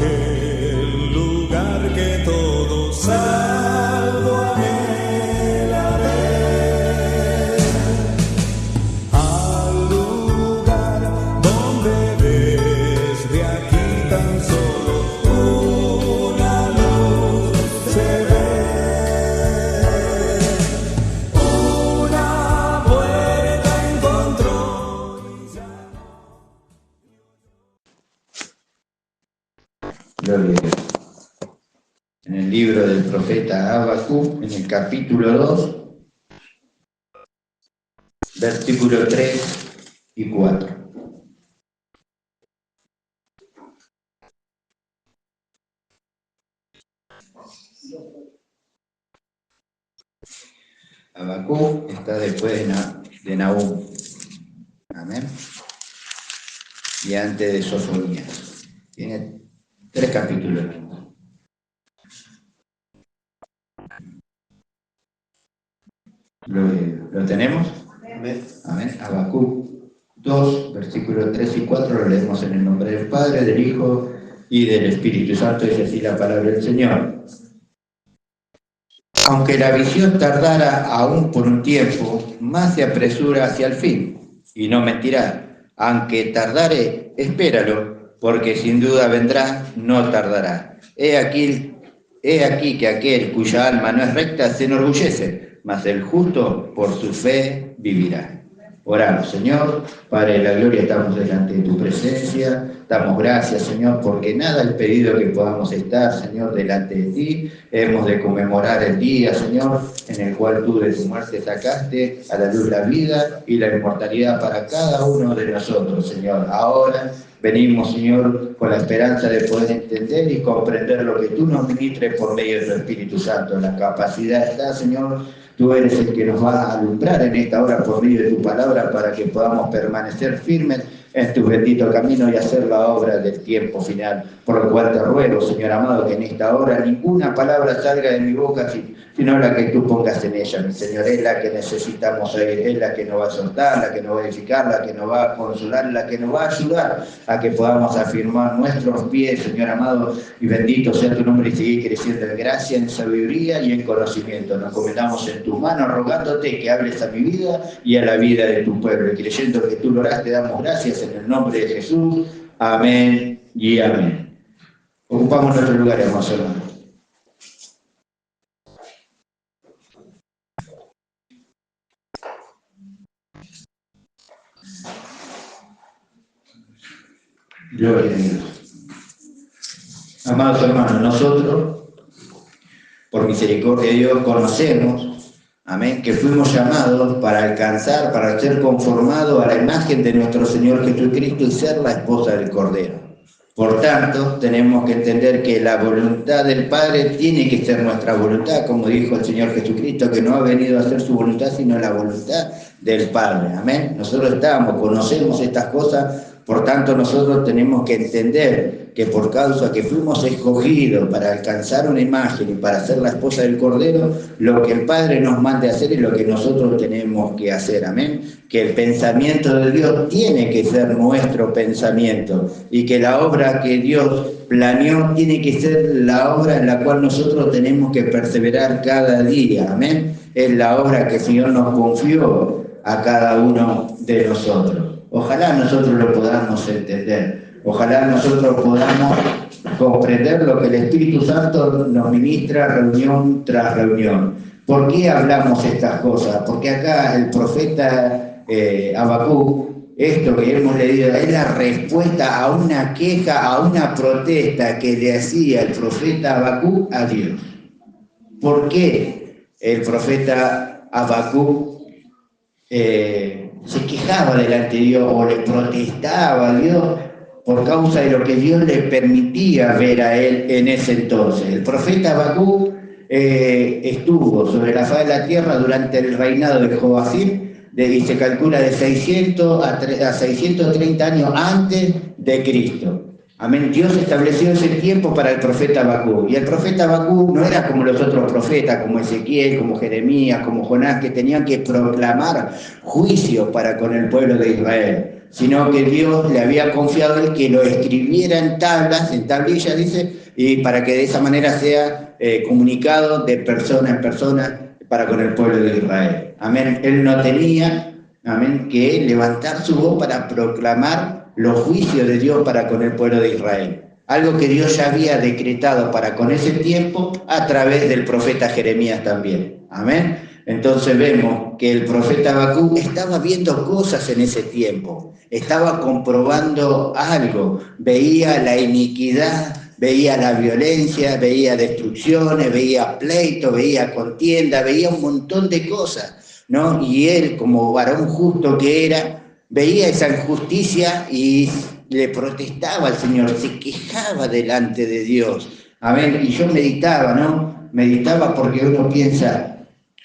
aquel lugar que todo salvo anhelaré, al lugar donde desde aquí tan solo una luz se ve, una puerta encontró y ya no. Gloria a Dios. En el libro del profeta Habacuc, en el capítulo 2, versículos 3 y 4. Habacuc está después de Nahum. Amén. Y antes de Sofonías. Tiene 3 capítulos. ¿Lo tenemos? Amén. Amén. Habacuc 2, versículos 3 y 4, lo leemos en el nombre del Padre, del Hijo y del Espíritu Santo, dice así la palabra del Señor. Aunque la visión tardara aún por un tiempo, más se apresura hacia el fin, y no mentirá. Aunque tardare, espéralo, porque sin duda vendrá, no tardará. He aquí que aquel cuya alma no es recta se enorgullece, mas el justo por su fe vivirá. Oramos, Señor, Padre de la gloria, estamos delante de tu presencia, damos gracias, Señor, porque nada el pedido que podamos estar, Señor, delante de ti. Hemos de conmemorar el día, Señor, en el cual tú de tu muerte sacaste a la luz la vida y la inmortalidad para cada uno de nosotros, Señor. Ahora venimos, Señor, con la esperanza de poder entender y comprender lo que tú nos ministres por medio de tu Espíritu Santo. La capacidad está, Señor. Tú eres el que nos va a alumbrar en esta hora por medio de tu palabra para que podamos permanecer firmes en tu bendito camino y hacer la obra del tiempo final. Por lo cual te ruego, Señor amado, que en esta hora ninguna palabra salga de mi boca, sino la que tú pongas en ella, mi Señor. Es la que necesitamos oír, es la que nos va a soltar, la que nos va a edificar, la que nos va a consolar, la que nos va a ayudar a que podamos afirmar nuestros pies, Señor amado, y bendito sea tu nombre y seguir creciendo en gracia, en sabiduría y en conocimiento. Nos encomendamos en tus manos, rogándote que hables a mi vida y a la vida de tu pueblo. Y creyendo que tú lo harás, te damos gracias en el nombre de Jesús. Amén y amén. Ocupamos nuestro lugar, hermanos hermanos. Gloria a Dios. Amados hermanos, nosotros, por misericordia de Dios, conocemos, amén, que fuimos llamados para alcanzar, para ser conformados a la imagen de nuestro Señor Jesucristo y ser la esposa del Cordero. Por tanto, tenemos que entender que la voluntad del Padre tiene que ser nuestra voluntad, como dijo el Señor Jesucristo, que no ha venido a hacer su voluntad, sino la voluntad del Padre. Amén. Nosotros conocemos estas cosas. Por tanto, nosotros tenemos que entender que por causa que fuimos escogidos para alcanzar una imagen y para ser la esposa del Cordero, lo que el Padre nos mande a hacer es lo que nosotros tenemos que hacer. Amén. Que el pensamiento de Dios tiene que ser nuestro pensamiento y que la obra que Dios planeó tiene que ser la obra en la cual nosotros tenemos que perseverar cada día. Amén. Es la obra que el Señor nos confió a cada uno de nosotros. Ojalá nosotros lo podamos entender, ojalá nosotros podamos comprender lo que el Espíritu Santo nos ministra reunión tras reunión. ¿Por qué hablamos estas cosas? Porque acá el profeta Habacuc, esto que hemos leído, es la respuesta a una queja, a una protesta que le hacía el profeta Habacuc a Dios. ¿Por qué el profeta Habacuc se quejaba delante de Dios o le protestaba a Dios por causa de lo que Dios le permitía ver a él en ese entonces? El profeta Habacuc estuvo sobre la faz de la tierra durante el reinado de Joacim, y se calcula de 600 a 630 años antes de Cristo. Amén. Dios estableció ese tiempo para el profeta Habacuc. Y el profeta Habacuc no era como los otros profetas, como Ezequiel, como Jeremías, como Jonás, que tenían que proclamar juicio para con el pueblo de Israel, sino que Dios le había confiado el que lo escribiera en tablas, en tablillas, dice, y para que de esa manera sea comunicado de persona en persona para con el pueblo de Israel. Amén. Él no tenía, amén, que levantar su voz para proclamar los juicios de Dios para con el pueblo de Israel. Algo que Dios ya había decretado para con ese tiempo a través del profeta Jeremías también. Amén. Entonces vemos que el profeta Habacuc estaba viendo cosas en ese tiempo, estaba comprobando algo, veía la iniquidad, veía la violencia, veía destrucciones, veía pleitos, veía contienda, veía un montón de cosas, ¿no? Y él, como varón justo que era, veía esa injusticia y le protestaba al Señor, se quejaba delante de Dios. Amén. Y yo meditaba, ¿no? Meditaba porque uno piensa,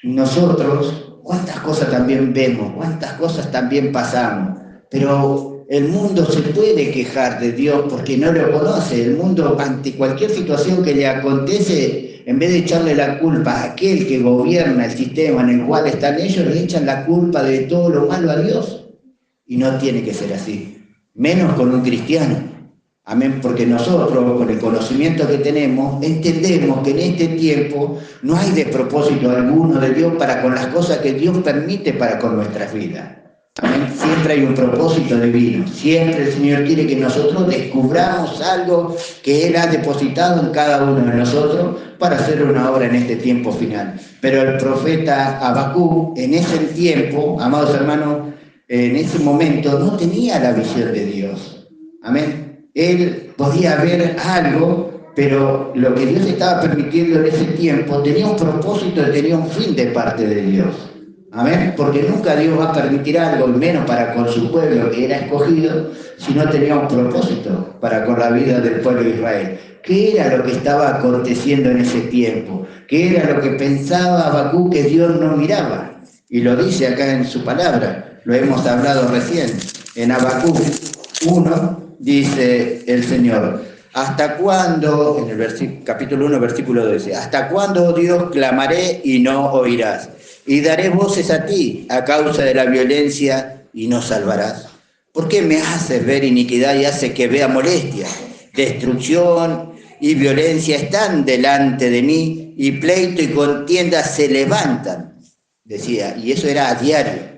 nosotros, cuántas cosas también vemos, cuántas cosas también pasamos, pero el mundo se puede quejar de Dios porque no lo conoce. El mundo, ante cualquier situación que le acontece, en vez de echarle la culpa a aquel que gobierna el sistema en el cual están ellos, le echan la culpa de todo lo malo a Dios. Y no tiene que ser así, menos con un cristiano. Amén, porque nosotros, con el conocimiento que tenemos, entendemos que en este tiempo no hay despropósito alguno de Dios para con las cosas que Dios permite para con nuestras vidas. Amén. Siempre hay un propósito divino. Siempre el Señor quiere que nosotros descubramos algo que Él ha depositado en cada uno de nosotros para hacer una obra en este tiempo final. Pero el profeta Habacuc, en ese tiempo, amados hermanos, en ese momento no tenía la visión de Dios. Amén. Él podía ver algo, pero lo que Dios estaba permitiendo en ese tiempo tenía un propósito y tenía un fin de parte de Dios. Amén. Porque nunca Dios va a permitir algo, y menos para con su pueblo que era escogido, si no tenía un propósito para con la vida del pueblo de Israel. ¿Qué era lo que estaba aconteciendo en ese tiempo? ¿Qué era lo que pensaba Habacuc que Dios no miraba? Y lo dice acá en su palabra, lo hemos hablado recién, en Habacuc 1, dice el Señor, ¿hasta cuándo, en el capítulo 1, versículo 12, ¿hasta cuándo, Dios, clamaré y no oirás? Y daré voces a ti a causa de la violencia y no salvarás. ¿Por qué me haces ver iniquidad y haces que vea molestia? Destrucción y violencia están delante de mí y pleito y contienda se levantan, decía, y eso era a diario.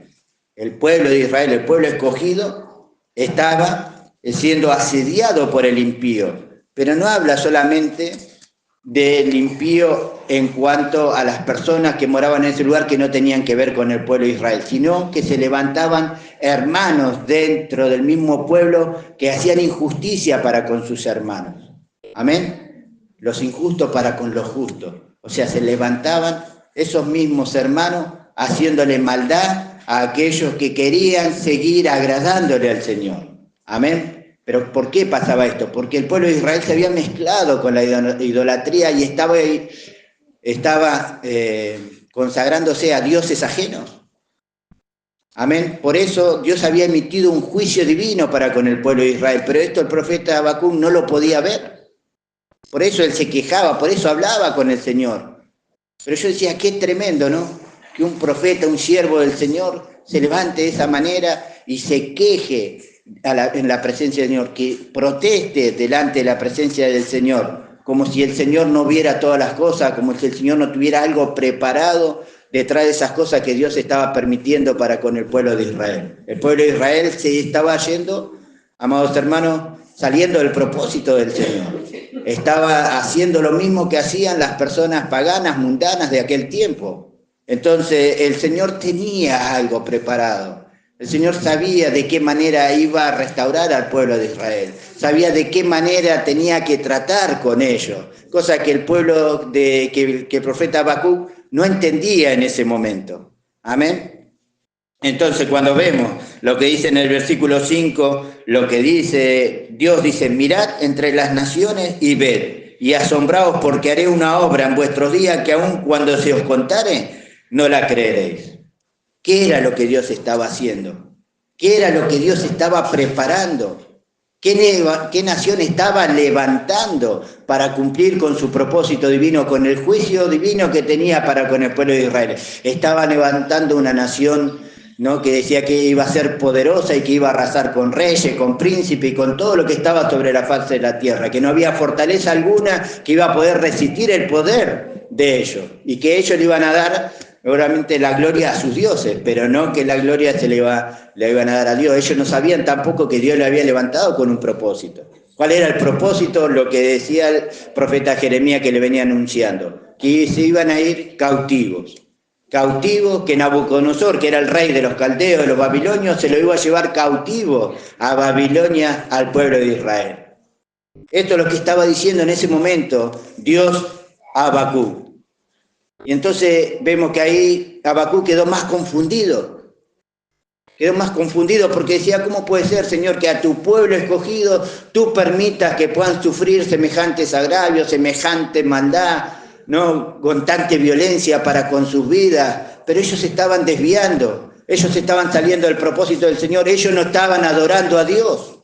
El pueblo de Israel, el pueblo escogido, estaba siendo asediado por el impío, pero no habla solamente del impío en cuanto a las personas que moraban en ese lugar que no tenían que ver con el pueblo de Israel, sino que se levantaban hermanos dentro del mismo pueblo que hacían injusticia para con sus hermanos. Amén. Los injustos para con los justos. O sea, se levantaban esos mismos hermanos haciéndole maldad a aquellos que querían seguir agradándole al Señor. Amén. Pero ¿por qué pasaba esto? Porque el pueblo de Israel se había mezclado con la idolatría y estaba consagrándose a dioses ajenos. Amén. Por eso Dios había emitido un juicio divino para con el pueblo de Israel, pero esto el profeta Habacuc no lo podía ver. Por eso él se quejaba, por eso hablaba con el Señor. Pero yo decía, qué tremendo, ¿no? Que un profeta, un siervo del Señor, se levante de esa manera y se queje en la presencia del Señor, que proteste delante de la presencia del Señor, como si el Señor no viera todas las cosas, como si el Señor no tuviera algo preparado detrás de esas cosas que Dios estaba permitiendo para con el pueblo de Israel. El pueblo de Israel se estaba yendo, amados hermanos, saliendo del propósito del Señor. Estaba haciendo lo mismo que hacían las personas paganas, mundanas de aquel tiempo. Entonces el Señor tenía algo preparado. El Señor sabía de qué manera iba a restaurar al pueblo de Israel. Sabía de qué manera tenía que tratar con ellos. Cosa que el pueblo, que el profeta Habacuc no entendía en ese momento. Amén. Entonces cuando vemos lo que dice en el versículo 5, lo que dice, Dios dice, mirad entre las naciones y ved, y asombraos porque haré una obra en vuestros días que aun cuando se os contare, no la creeréis. ¿Qué era lo que Dios estaba haciendo? ¿Qué era lo que Dios estaba preparando? ¿Qué nación estaba levantando para cumplir con su propósito divino, con el juicio divino que tenía para con el pueblo de Israel? Estaba levantando una nación ¿no? Que decía que iba a ser poderosa y que iba a arrasar con reyes, con príncipes y con todo lo que estaba sobre la faz de la tierra, que no había fortaleza alguna que iba a poder resistir el poder de ellos, y que ellos le iban a dar seguramente la gloria a sus dioses, pero no que la gloria le iban a dar a Dios. Ellos no sabían tampoco que Dios le había levantado con un propósito. ¿Cuál era el propósito? Lo que decía el profeta Jeremías que le venía anunciando, que se iban a ir cautivos, que Nabucodonosor, que era el rey de los caldeos, de los babilonios, se lo iba a llevar cautivo a Babilonia al pueblo de Israel. Esto es lo que estaba diciendo en ese momento Dios a Habacuc. Y entonces vemos que ahí Habacuc quedó más confundido porque decía, ¿cómo puede ser, Señor, que a tu pueblo escogido tú permitas que puedan sufrir semejantes agravios, semejante maldad, ¿no? Con tanta violencia para con sus vidas? Pero ellos se estaban desviando, ellos estaban saliendo del propósito del Señor, ellos no estaban adorando a Dios.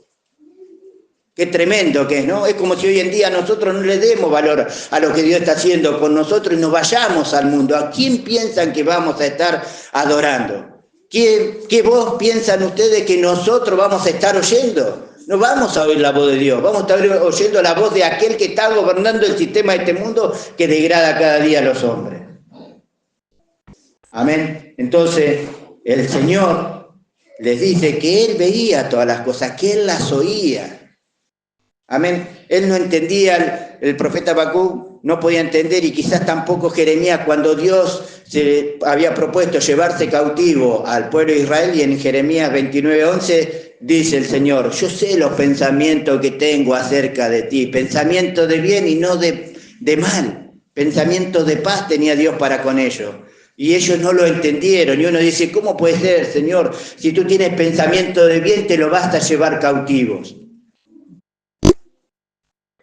Qué tremendo que es, ¿no? Es como si hoy en día nosotros no le demos valor a lo que Dios está haciendo con nosotros y nos vayamos al mundo. ¿A quién piensan que vamos a estar adorando? ¿Qué voz piensan ustedes que nosotros vamos a estar oyendo? No vamos a oír la voz de Dios, vamos a estar oyendo la voz de aquel que está gobernando el sistema de este mundo que degrada cada día a los hombres. Amén. Entonces, el Señor les dice que Él veía todas las cosas, que Él las oía. Amén. Él no entendía, el profeta Habacuc no podía entender, y quizás tampoco Jeremías, cuando Dios se había propuesto llevarse cautivo al pueblo de Israel, y en Jeremías 29:11 dice el Señor, yo sé los pensamientos que tengo acerca de ti, pensamientos de bien y no de mal, pensamientos de paz tenía Dios para con ellos. Y ellos no lo entendieron, y uno dice, ¿cómo puede ser, Señor? Si tú tienes pensamiento de bien, te lo vas a llevar cautivos.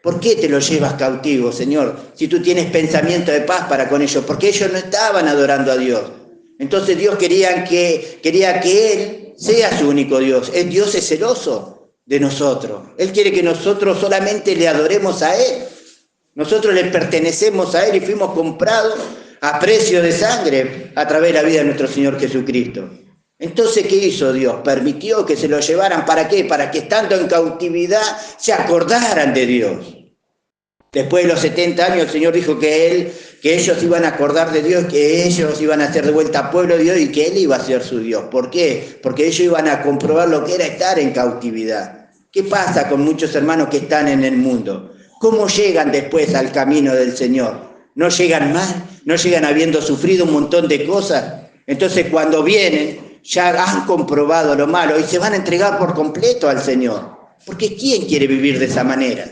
¿Por qué te lo llevas cautivo, Señor? Si tú tienes pensamiento de paz para con ellos, porque ellos no estaban adorando a Dios. Entonces Dios quería que Él sea su único Dios. Dios es celoso de nosotros. Él quiere que nosotros solamente le adoremos a Él. Nosotros le pertenecemos a Él y fuimos comprados a precio de sangre a través de la vida de nuestro Señor Jesucristo. Entonces, ¿qué hizo Dios? Permitió que se lo llevaran. ¿Para qué? Para que estando en cautividad se acordaran de Dios. Después de los 70 años el Señor dijo que ellos iban a acordar de Dios, que ellos iban a ser de vuelta pueblo de Dios y que Él iba a ser su Dios. ¿Por qué? Porque ellos iban a comprobar lo que era estar en cautividad. ¿Qué pasa con muchos hermanos que están en el mundo? ¿Cómo llegan después al camino del Señor? ¿No llegan mal? ¿No llegan habiendo sufrido un montón de cosas? Entonces cuando vienen ya han comprobado lo malo y se van a entregar por completo al Señor. Porque ¿quién quiere vivir de esa manera?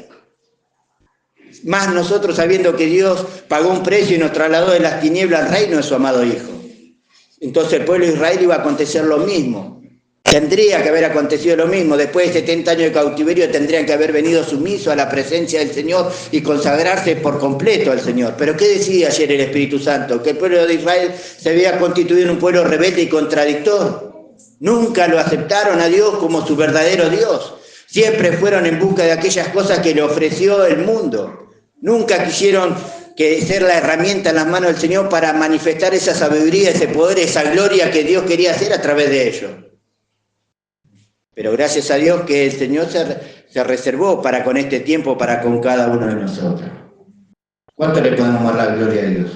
Más nosotros sabiendo que Dios pagó un precio y nos trasladó de las tinieblas al reino de su amado Hijo. Entonces el pueblo de Israel iba a acontecer lo mismo. Tendría que haber acontecido lo mismo. Después de 70 años de cautiverio tendrían que haber venido sumisos a la presencia del Señor y consagrarse por completo al Señor. Pero ¿qué decía ayer el Espíritu Santo? Que el pueblo de Israel se había constituido en un pueblo rebelde y contradictor. Nunca lo aceptaron a Dios como su verdadero Dios. Siempre fueron en busca de aquellas cosas que le ofreció el mundo. Nunca quisieron ser la herramienta en las manos del Señor para manifestar esa sabiduría, ese poder, esa gloria que Dios quería hacer a través de ellos. Pero gracias a Dios que el Señor se reservó para con este tiempo, para con cada uno de nosotros. ¿Cuánto le podemos dar la gloria a Dios?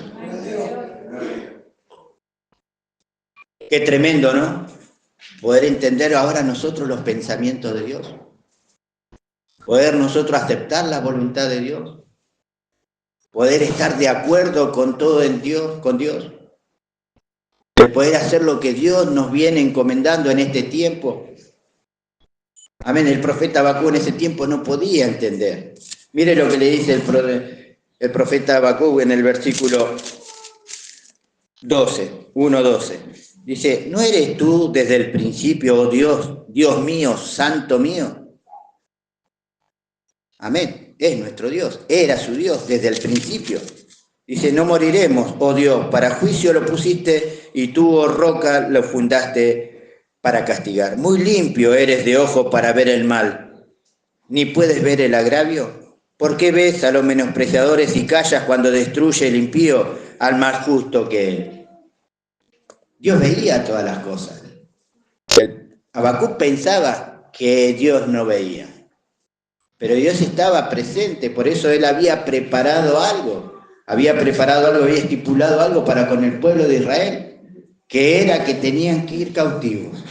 Qué tremendo, ¿no? Poder entender ahora nosotros los pensamientos de Dios. Poder nosotros aceptar la voluntad de Dios. Poder estar de acuerdo con todo en Dios, con Dios. De poder hacer lo que Dios nos viene encomendando en este tiempo. Amén. El profeta Habacuc en ese tiempo no podía entender. Mire lo que le dice el profeta Habacuc en el versículo 1:12. Dice, ¿no eres tú desde el principio, oh Dios, Dios mío, santo mío? Amén. Es nuestro Dios. Era su Dios desde el principio. Dice, no moriremos, oh Dios, para juicio lo pusiste y tú, oh roca, lo fundaste para castigar. Muy limpio eres de ojo para ver el mal, ni puedes ver el agravio. ¿Por qué ves a los menospreciadores y callas cuando destruye el impío al más justo que él? Dios veía todas las cosas. Habacuc pensaba que Dios no veía, pero Dios estaba presente, por eso él había preparado algo, había estipulado algo para con el pueblo de Israel, que era que tenían que ir cautivos.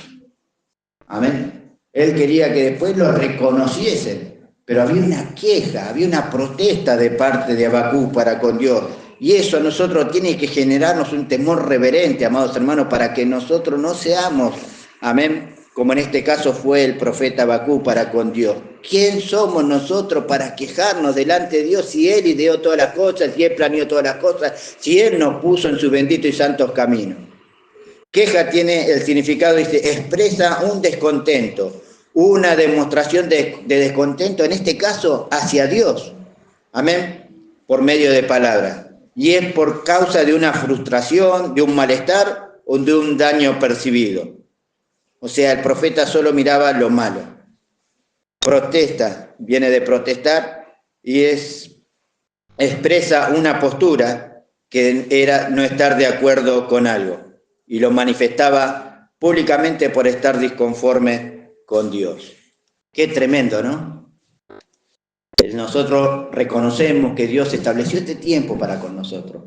Amén. Él quería que después lo reconociesen, pero había una queja, había una protesta de parte de Habacuc para con Dios. Y eso a nosotros tiene que generarnos un temor reverente, amados hermanos, para que nosotros no seamos, amén, como en este caso fue el profeta Habacuc para con Dios. ¿Quién somos nosotros para quejarnos delante de Dios si Él ideó todas las cosas, si Él planeó todas las cosas, si Él nos puso en sus benditos y santos caminos? Queja tiene el significado, dice, expresa un descontento, una demostración de descontento, en este caso, hacia Dios. Amén, por medio de palabras. Y es por causa de una frustración, de un malestar o de un daño percibido. O sea, el profeta solo miraba lo malo. Protesta, viene de protestar y expresa una postura que era no estar de acuerdo con algo. Y lo manifestaba públicamente por estar disconforme con Dios. Qué tremendo, ¿no? Nosotros reconocemos que Dios estableció este tiempo para con nosotros.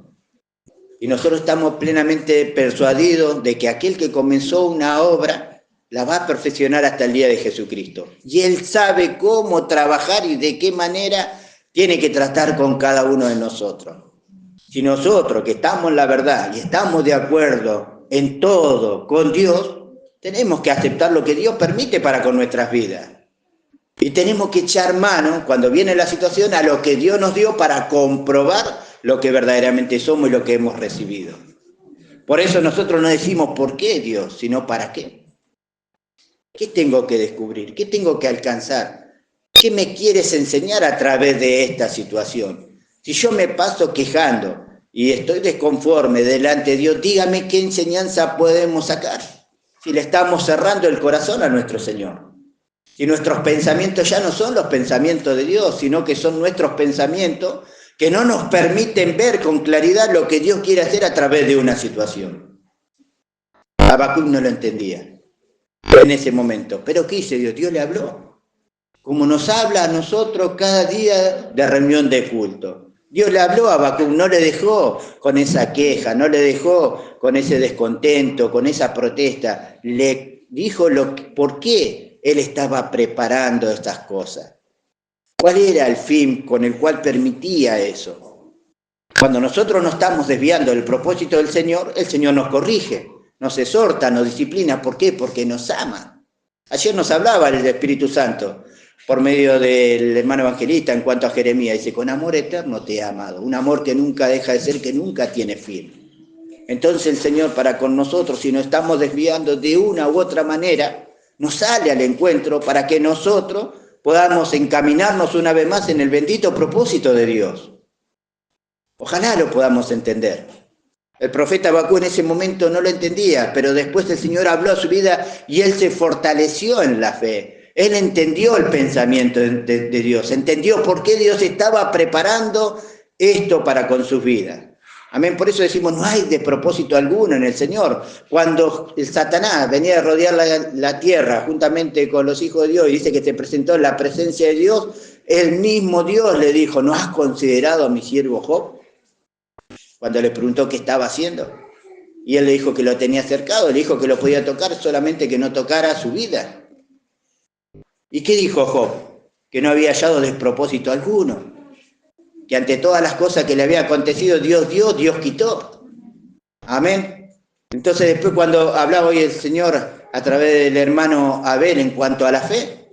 Y nosotros estamos plenamente persuadidos de que aquel que comenzó una obra la va a perfeccionar hasta el día de Jesucristo. Y Él sabe cómo trabajar y de qué manera tiene que tratar con cada uno de nosotros. Si nosotros, que estamos en la verdad y estamos de acuerdo en todo con Dios, tenemos que aceptar lo que Dios permite para con nuestras vidas. Y tenemos que echar mano, cuando viene la situación, a lo que Dios nos dio para comprobar lo que verdaderamente somos y lo que hemos recibido. Por eso nosotros no decimos por qué Dios, sino para qué. ¿Qué tengo que descubrir? ¿Qué tengo que alcanzar? ¿Qué me quieres enseñar a través de esta situación? Si yo me paso quejando y estoy desconforme delante de Dios, dígame qué enseñanza podemos sacar si le estamos cerrando el corazón a nuestro Señor. Si nuestros pensamientos ya no son los pensamientos de Dios, sino que son nuestros pensamientos que no nos permiten ver con claridad lo que Dios quiere hacer a través de una situación. Habacuc no lo entendía en ese momento. ¿Pero qué hizo Dios? Dios le habló. Como nos habla a nosotros cada día de reunión de culto. Dios le habló a Habacuc, no le dejó con esa queja, no le dejó con ese descontento, con esa protesta. Le dijo por qué Él estaba preparando estas cosas. ¿Cuál era el fin con el cual permitía eso? Cuando nosotros nos estamos desviando del propósito del Señor, el Señor nos corrige, nos exhorta, nos disciplina. ¿Por qué? Porque nos ama. Ayer nos hablaba el Espíritu Santo por medio del hermano evangelista en cuanto a Jeremías. Dice, con amor eterno te he amado, un amor que nunca deja de ser, que nunca tiene fin. Entonces el Señor para con nosotros, si nos estamos desviando de una u otra manera, nos sale al encuentro para que nosotros podamos encaminarnos una vez más en el bendito propósito de Dios. Ojalá lo podamos entender. El profeta Habacuc en ese momento no lo entendía, pero después el Señor habló a su vida y él se fortaleció en la fe. Él entendió el pensamiento de Dios, entendió por qué Dios estaba preparando esto para con sus vidas. Amén, por eso decimos, no hay despropósito alguno en el Señor. Cuando el Satanás venía a rodear la tierra juntamente con los hijos de Dios y dice que se presentó en la presencia de Dios, el mismo Dios le dijo, ¿no has considerado a mi siervo Job? Cuando le preguntó qué estaba haciendo. Y él le dijo que lo tenía cercado, le dijo que lo podía tocar, solamente que no tocara su vida. ¿Y qué dijo Job? Que no había hallado despropósito alguno. Que ante todas las cosas que le había acontecido, Dios dio, Dios quitó. Amén. Entonces después cuando hablaba hoy el Señor a través del hermano Abel en cuanto a la fe,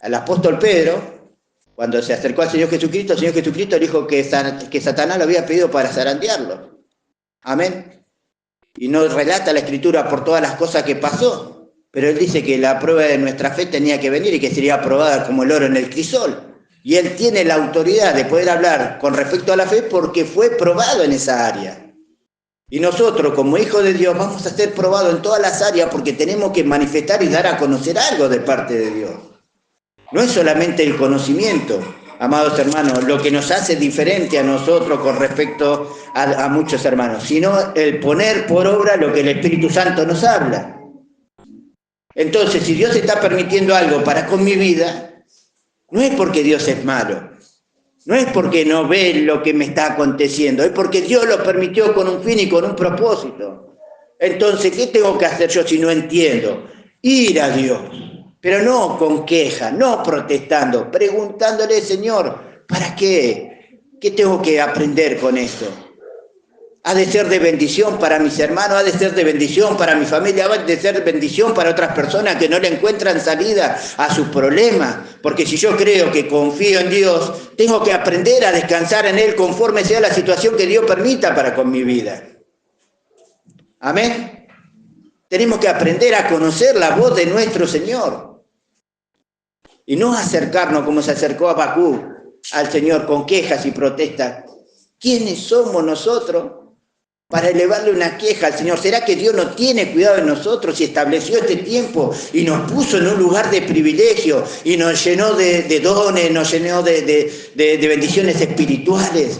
al apóstol Pedro, cuando se acercó al Señor Jesucristo, el Señor Jesucristo dijo que Satanás lo había pedido para zarandearlo. Amén. Y no relata la Escritura por todas las cosas que pasó, pero él dice que la prueba de nuestra fe tenía que venir y que sería probada como el oro en el crisol. Y él tiene la autoridad de poder hablar con respecto a la fe porque fue probado en esa área. Y nosotros, como hijos de Dios, vamos a ser probados en todas las áreas porque tenemos que manifestar y dar a conocer algo de parte de Dios. No es solamente el conocimiento, amados hermanos, lo que nos hace diferente a nosotros con respecto a muchos hermanos, sino el poner por obra lo que el Espíritu Santo nos habla. Entonces, si Dios está permitiendo algo para con mi vida, no es porque Dios es malo, no es porque no ve lo que me está aconteciendo, es porque Dios lo permitió con un fin y con un propósito. Entonces, ¿qué tengo que hacer yo si no entiendo? Ir a Dios, pero no con queja, no protestando, preguntándole, Señor, ¿para qué? ¿Qué tengo que aprender con esto? Ha de ser de bendición para mis hermanos, ha de ser de bendición para mi familia, ha de ser de bendición para otras personas que no le encuentran salida a sus problemas. Porque si yo creo que confío en Dios, tengo que aprender a descansar en Él conforme sea la situación que Dios permita para con mi vida. Amén. Tenemos que aprender a conocer la voz de nuestro Señor. Y no acercarnos como se acercó Habacuc al Señor con quejas y protestas. ¿Quiénes somos nosotros para elevarle una queja al Señor? ¿Será que Dios no tiene cuidado de nosotros y estableció este tiempo y nos puso en un lugar de privilegio y nos llenó de dones, nos llenó de bendiciones espirituales?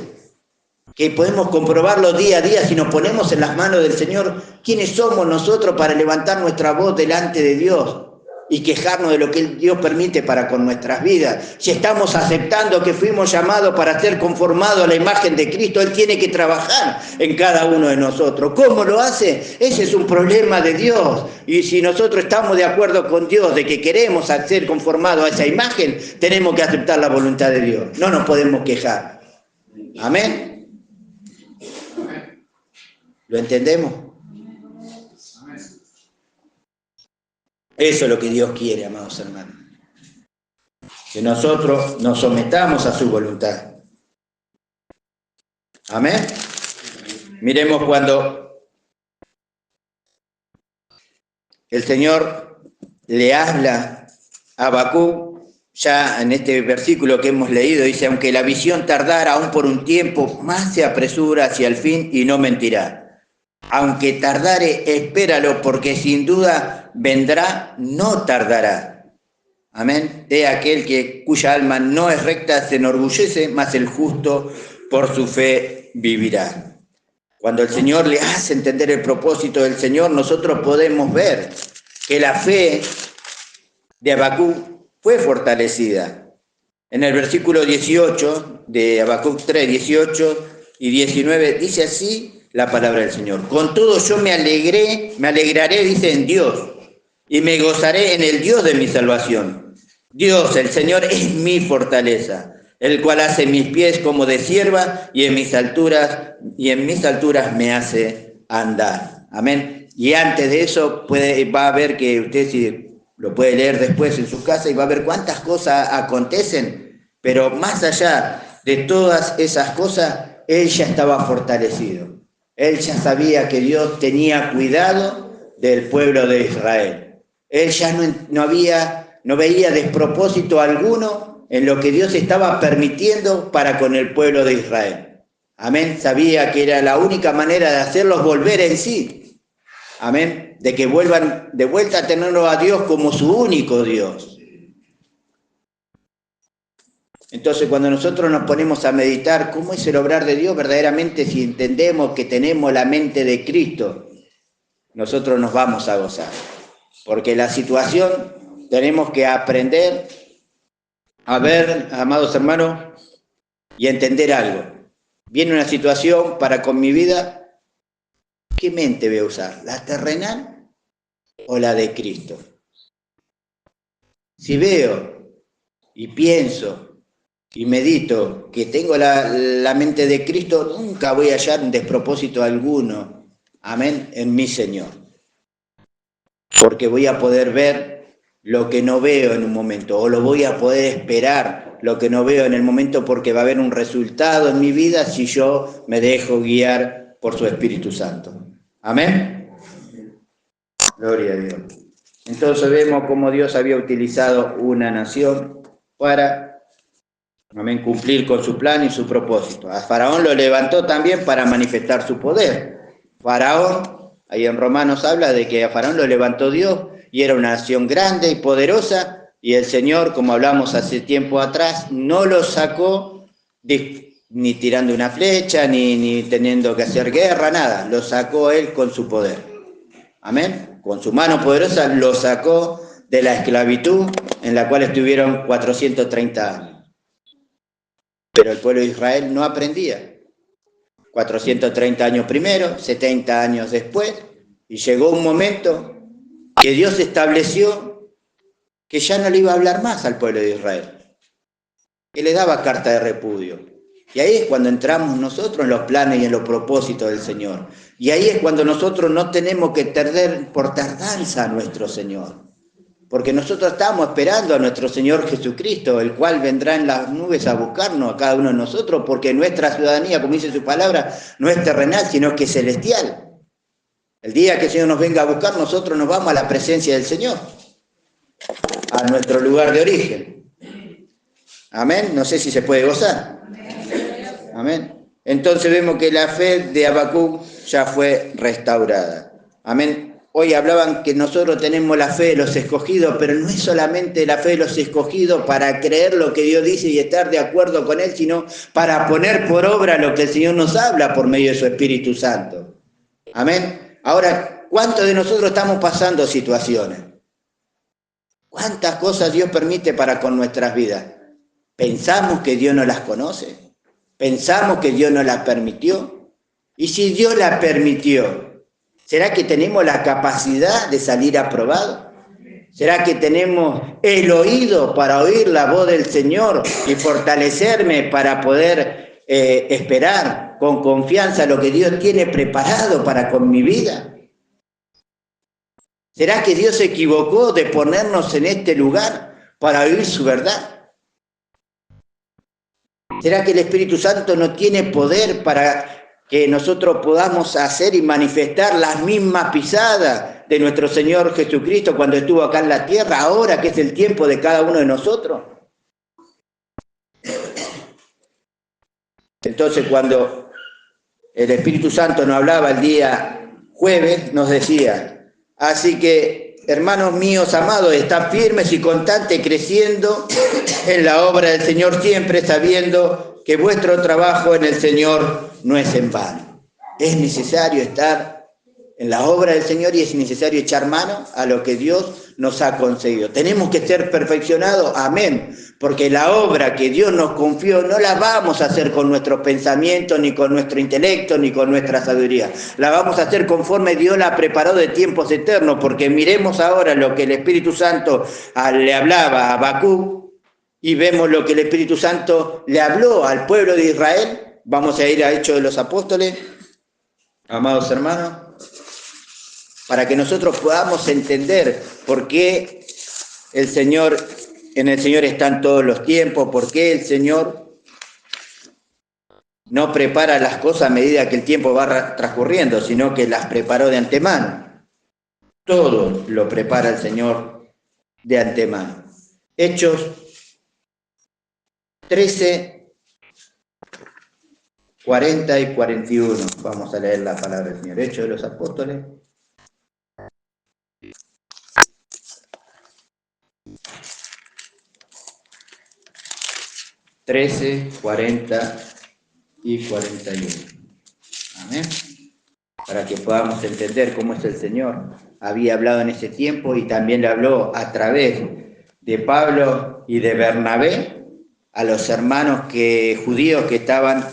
Que podemos comprobarlo día a día si nos ponemos en las manos del Señor. ¿Quiénes somos nosotros para levantar nuestra voz delante de Dios y quejarnos de lo que Dios permite para con nuestras vidas? Si estamos aceptando que fuimos llamados para ser conformados a la imagen de Cristo, Él tiene que trabajar en cada uno de nosotros. ¿Cómo lo hace? Ese es un problema de Dios. Y si nosotros estamos de acuerdo con Dios de que queremos ser conformados a esa imagen, tenemos que aceptar la voluntad de Dios. No nos podemos quejar. Amén. ¿Lo entendemos? Eso es lo que Dios quiere, amados hermanos. Que nosotros nos sometamos a su voluntad. Amén. Miremos cuando el Señor le habla a Habacuc, ya en este versículo que hemos leído, dice, aunque la visión tardara aún por un tiempo, más se apresura hacia el fin y no mentirá. Aunque tardare, espéralo, porque sin duda vendrá, no tardará. Amén. De aquel cuya alma no es recta se enorgullece, mas el justo por su fe vivirá. Cuando el Señor le hace entender el propósito del Señor, nosotros podemos ver que la fe de Habacuc fue fortalecida. En el versículo 18 de Habacuc 3, 18 y 19, dice así la palabra del Señor. Con todo yo me alegraré, dice, en Dios, y me gozaré en el Dios de mi salvación. Dios, el Señor, es mi fortaleza, el cual hace mis pies como de sierva, y en mis alturas me hace andar. Amén. Y antes de eso va a ver que usted si lo puede leer después en su casa y va a ver cuántas cosas acontecen, pero más allá de todas esas cosas, él ya estaba fortalecido. Él ya sabía que Dios tenía cuidado del pueblo de Israel. Él ya no veía despropósito alguno en lo que Dios estaba permitiendo para con el pueblo de Israel. Amén. Sabía que era la única manera de hacerlos volver en sí. Amén. De que vuelvan de vuelta a tenerlo a Dios como su único Dios. Entonces, cuando nosotros nos ponemos a meditar cómo es el obrar de Dios, verdaderamente si entendemos que tenemos la mente de Cristo, nosotros nos vamos a gozar. Porque la situación tenemos que aprender a ver, amados hermanos, y entender algo. Viene una situación para con mi vida, ¿qué mente voy a usar? ¿La terrenal o la de Cristo? Si veo y pienso y medito que tengo la mente de Cristo, nunca voy a hallar un despropósito alguno, amén, en mi Señor. Porque voy a poder ver lo que no veo en un momento, o lo voy a poder esperar lo que no veo en el momento, porque va a haber un resultado en mi vida si yo me dejo guiar por su Espíritu Santo. Amén. Gloria a Dios. Entonces vemos cómo Dios había utilizado una nación para amén, cumplir con su plan y su propósito. A Faraón lo levantó también para manifestar su poder. Faraón, ahí en Romanos habla de que a Faraón lo levantó Dios y era una nación grande y poderosa, y el Señor, como hablamos hace tiempo atrás, no lo sacó ni tirando una flecha, ni teniendo que hacer guerra, nada. Lo sacó Él con su poder. Amén. con su mano poderosa los sacó de la esclavitud en la cual estuvieron 430 años. Pero el pueblo de Israel no aprendía. 430 años primero, 70 años después, y llegó un momento que Dios estableció que ya no le iba a hablar más al pueblo de Israel, que le daba carta de repudio. Y ahí es cuando entramos nosotros en los planes y en los propósitos del Señor. Y ahí es cuando nosotros no tenemos que perder por tardanza a nuestro Señor. Porque nosotros estamos esperando a nuestro Señor Jesucristo, el cual vendrá en las nubes a buscarnos a cada uno de nosotros, porque nuestra ciudadanía, como dice su palabra, no es terrenal, sino que es celestial. El día que el Señor nos venga a buscar, nosotros nos vamos a la presencia del Señor, a nuestro lugar de origen. Amén. No sé si se puede gozar. Amén. Entonces vemos que la fe de Habacuc ya fue restaurada. Amén. Hoy hablaban que nosotros tenemos la fe de los escogidos, pero no es solamente la fe de los escogidos para creer lo que Dios dice y estar de acuerdo con Él, sino para poner por obra lo que el Señor nos habla por medio de su Espíritu Santo. Amén. Ahora, ¿cuántos de nosotros estamos pasando situaciones? ¿Cuántas cosas Dios permite para con nuestras vidas? ¿Pensamos que Dios no las conoce? ¿Pensamos que Dios no las permitió? Y si Dios las permitió, ¿será que tenemos la capacidad de salir aprobados? ¿Será que tenemos el oído para oír la voz del Señor y fortalecerme para poder esperar con confianza lo que Dios tiene preparado para con mi vida? ¿Será que Dios se equivocó de ponernos en este lugar para oír su verdad? ¿Será que el Espíritu Santo no tiene poder para que nosotros podamos hacer y manifestar las mismas pisadas de nuestro Señor Jesucristo cuando estuvo acá en la tierra, ahora que es el tiempo de cada uno de nosotros? Entonces, cuando el Espíritu Santo nos hablaba el día jueves, nos decía: así que, hermanos míos amados, estad firmes y constantes, creciendo en la obra del Señor, siempre sabiendo que vuestro trabajo en el Señor no es en vano. Es necesario estar en la obra del Señor y es necesario echar mano a lo que Dios nos ha concedido. Tenemos que ser perfeccionados, amén, porque la obra que Dios nos confió no la vamos a hacer con nuestros pensamientos, ni con nuestro intelecto, ni con nuestra sabiduría. La vamos a hacer conforme Dios la preparó de tiempos eternos, porque miremos ahora lo que el Espíritu Santo le hablaba a Habacuc y vemos lo que el Espíritu Santo le habló al pueblo de Israel. Vamos a ir a Hechos de los Apóstoles, amados hermanos, para que nosotros podamos entender por qué el Señor, en el Señor están todos los tiempos, por qué el Señor no prepara las cosas a medida que el tiempo va transcurriendo, sino que las preparó de antemano. Todo lo prepara el Señor de antemano. Hechos 13, 40 y 41. Vamos a leer la palabra del Señor. Hechos de los Apóstoles. Trece, 40 y 41. Amén. Para que podamos entender cómo es el Señor. Había hablado en ese tiempo y también le habló a través de Pablo y de Bernabé a los hermanos judíos que estaban,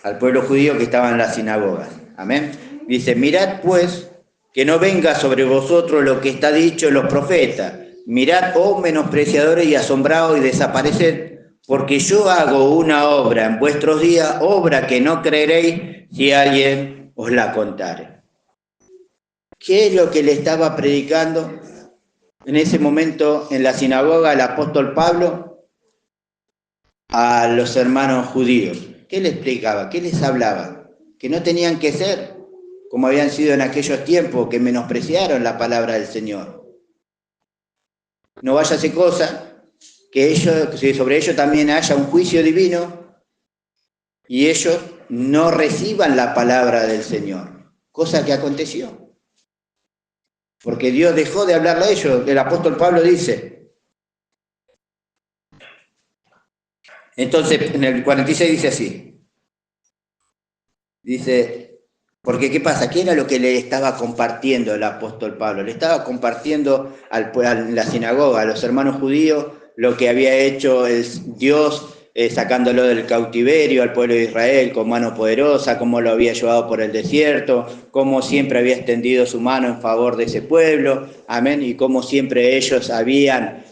al pueblo judío que estaba en la sinagoga. Amén. Dice: mirad pues que no venga sobre vosotros lo que está dicho en los profetas. Mirad, oh menospreciadores, y asombrados, y desapareced, porque yo hago una obra en vuestros días, obra que no creeréis si alguien os la contare. ¿Qué es lo que le estaba predicando en ese momento en la sinagoga el apóstol Pablo a los hermanos judíos? ¿Qué les explicaba? ¿Qué les hablaba? Que no tenían que ser como habían sido en aquellos tiempos, que menospreciaron la palabra del Señor. No vaya a ser cosa que sobre ellos también haya un juicio divino y ellos no reciban la palabra del Señor, cosa que aconteció. Porque Dios dejó de hablarle a ellos. El apóstol Pablo dice, entonces en el 46 dice así, dice: Porque ¿qué pasa? ¿Qué era lo que le estaba compartiendo el apóstol Pablo? Le estaba compartiendo a la sinagoga, a los hermanos judíos, lo que había hecho Dios sacándolo del cautiverio al pueblo de Israel con mano poderosa, cómo lo había llevado por el desierto, cómo siempre había extendido su mano en favor de ese pueblo, amén, y cómo siempre ellos habían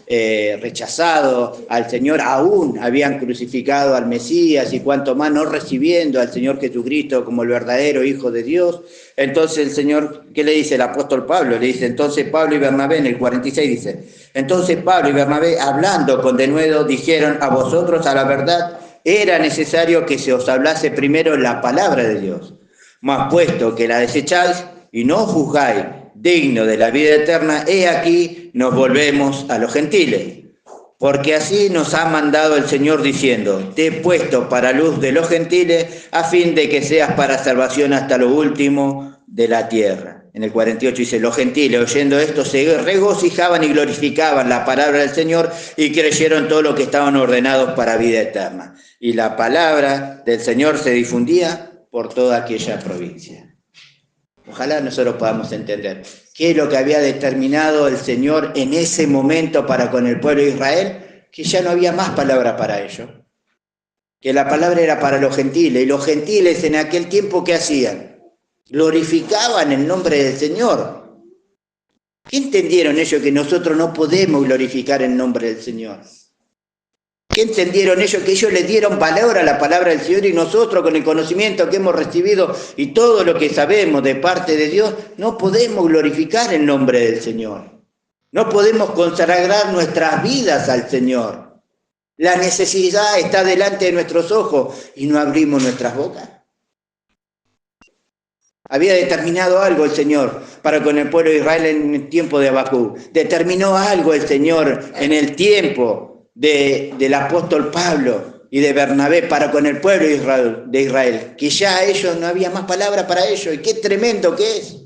rechazado al Señor, aún habían crucificado al Mesías y cuanto más no recibiendo al Señor Jesucristo como el verdadero Hijo de Dios. Entonces el Señor, ¿qué le dice el apóstol Pablo? Le dice, entonces Pablo y Bernabé, en el 46 dice, entonces Pablo y Bernabé, hablando con denuedo, dijeron, a vosotros a la verdad era necesario que se os hablase primero la palabra de Dios, mas puesto que la desecháis y no juzgáis digno de la vida eterna, he aquí nos volvemos a los gentiles. Porque así nos ha mandado el Señor diciendo, te he puesto para luz de los gentiles, a fin de que seas para salvación hasta lo último de la tierra. En el 48 dice, los gentiles oyendo esto se regocijaban y glorificaban la palabra del Señor y creyeron todo lo que estaban ordenados para vida eterna. Y la palabra del Señor se difundía por toda aquella provincia. Ojalá nosotros podamos entender qué es lo que había determinado el Señor en ese momento para con el pueblo de Israel, que ya no había más palabra para ellos, que la palabra era para los gentiles, y los gentiles en aquel tiempo, ¿qué hacían? Glorificaban el nombre del Señor. ¿Qué entendieron ellos que nosotros no podemos glorificar el nombre del Señor? ¿Qué entendieron ellos? Que ellos le dieron valor a la palabra del Señor y nosotros con el conocimiento que hemos recibido y todo lo que sabemos de parte de Dios, no podemos glorificar el nombre del Señor. No podemos consagrar nuestras vidas al Señor. La necesidad está delante de nuestros ojos y no abrimos nuestras bocas. Había determinado algo el Señor para con el pueblo de Israel en el tiempo de Habacuc. Determinó algo el Señor en el tiempo del apóstol Pablo y de Bernabé para con el pueblo de Israel, que ya ellos no había más palabra para ellos. Y qué tremendo que es.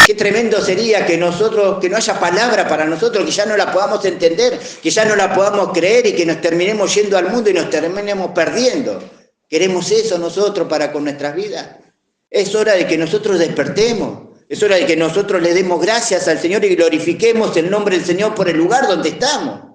Qué tremendo sería que nosotros, que no haya palabra para nosotros, que ya no la podamos entender, que ya no la podamos creer y que nos terminemos yendo al mundo y nos terminemos perdiendo. ¿Queremos eso nosotros para con nuestras vidas? Es hora de que nosotros despertemos. Es hora de que nosotros le demos gracias al Señor y glorifiquemos el nombre del Señor por el lugar donde estamos.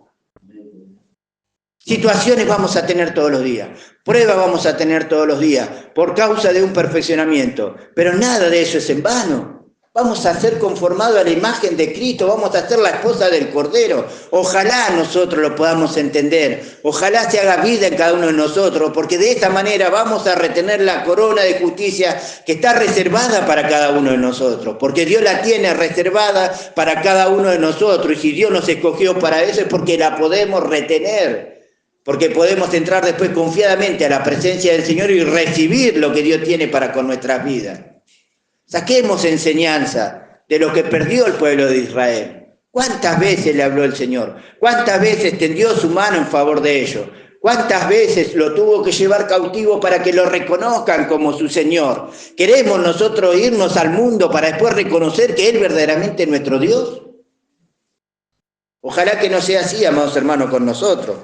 Situaciones vamos a tener todos los días, pruebas vamos a tener todos los días por causa de un perfeccionamiento, pero nada de eso es en vano. Vamos a ser conformados a la imagen de Cristo, vamos a ser la esposa del Cordero. Ojalá nosotros lo podamos entender, ojalá se haga vida en cada uno de nosotros, porque de esta manera vamos a retener la corona de justicia que está reservada para cada uno de nosotros, porque Dios la tiene reservada para cada uno de nosotros, y si Dios nos escogió para eso es porque la podemos retener. Porque podemos entrar después confiadamente a la presencia del Señor y recibir lo que Dios tiene para con nuestras vidas. Saquemos enseñanza de lo que perdió el pueblo de Israel. ¿Cuántas veces le habló el Señor? ¿Cuántas veces tendió su mano en favor de ellos? ¿Cuántas veces lo tuvo que llevar cautivo para que lo reconozcan como su Señor? ¿Queremos nosotros irnos al mundo para después reconocer que Él verdaderamente es nuestro Dios? Ojalá que no sea así, amados hermanos, con nosotros.